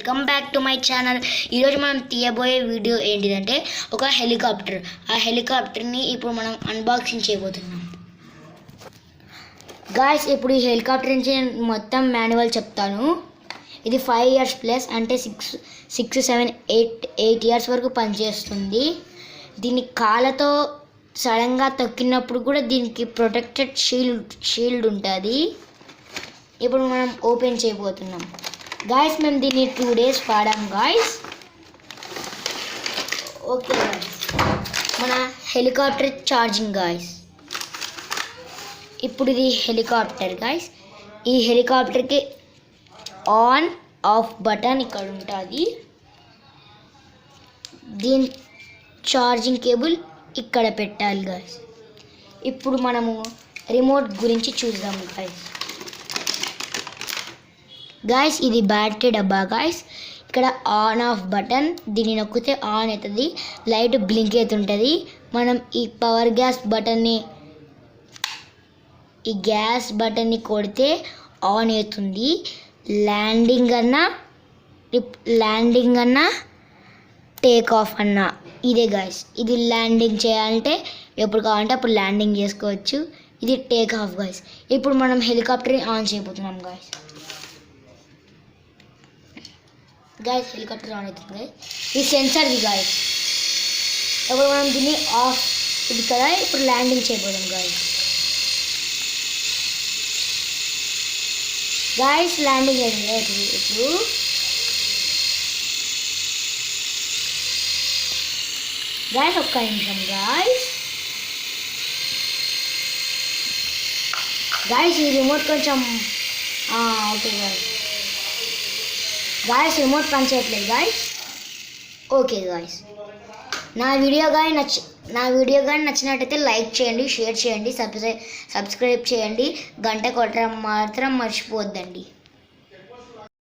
Welcome back to my channel. ఈరోజు మనం తీయబోయే video ఏంటిదంటే ఒక హెలికాప్టర్. ఆ హెలికాప్టర్ని ఇప్పుడు మనం అన్బాక్సింగ్ చేయబోతున్నాం. గాయ్స్, ఇప్పుడు ఈ హెలికాప్టర్ నుంచి నేను మొత్తం మాన్యువల్ చెప్తాను. ఇది 5 years ప్లస్, అంటే 6, 7, 8 years వరకు పనిచేస్తుంది. దీని కాళ్ళతో సడన్గా తొక్కినప్పుడు కూడా దీనికి ప్రొటెక్టెడ్ షీల్డ్ ఉంటుంది. ఇప్పుడు మనం ఓపెన్ చేయబోతున్నాం. గాయస్, మేము దీన్ని 2 days వాడాం గాయస్. ఓకే గాయస్, మన హెలికాప్టర్ ఛార్జింగ్ గాయస్. ఇప్పుడు ఇది హెలికాప్టర్ గాయస్. ఈ హెలికాప్టర్కి ఆన్ ఆఫ్ బటన్ ఇక్కడ ఉంటుంది. దీని ఛార్జింగ్ కేబుల్ ఇక్కడ పెట్టాలి గాయస్. ఇప్పుడు మనము రిమోట్ గురించి చూద్దాం గాయస్. ఇది బ్యాటరీ డబ్బా గాయస్. ఇక్కడ ఆన్ ఆఫ్ బటన్, దీన్ని నొక్కితే ఆన్ అవుతుంది, లైట్ బ్లింక్ అవుతుంటుంది. మనం ఈ గ్యాస్ బటన్ని కొడితే ఆన్ అవుతుంది. ల్యాండింగ్ అన్నా టేక్ ఆఫ్ అన్నా ఇదే గాయస్. ఇది ల్యాండింగ్ చేయాలంటే ఎప్పుడు కావాలంటే అప్పుడు ల్యాండింగ్ చేసుకోవచ్చు. ఇది టేక్ ఆఫ్ గాయస్. ఇప్పుడు మనం హెలికాప్టర్ని ఆన్ చేయబోతున్నాం గాయస్. హెలికాప్టర్ ఆన్ అవుతుంది గాయస్. ఇది సెన్సర్ది గాయస్. ఇప్పుడు మనం దీన్ని ఆఫ్, ఇది కదా, ఇప్పుడు ల్యాండింగ్ చేయబోదాం గాయస్. ల్యాండింగ్ అయింది ఇప్పుడు. ఒక్క నిమిషం గాయస్. ఈ రిమోట్ కొంచెం ఓకే గాయస్, రిమోట్ పని చేయట్లేదు గాయస్. ఓకే గాయస్, నా వీడియో కానీ నచ్చినట్టయితే లైక్ చేయండి, షేర్ చేయండి, సబ్స్క్రైబ్ చేయండి, గంట కొట్టడం మాత్రం మర్చిపోవద్దండి.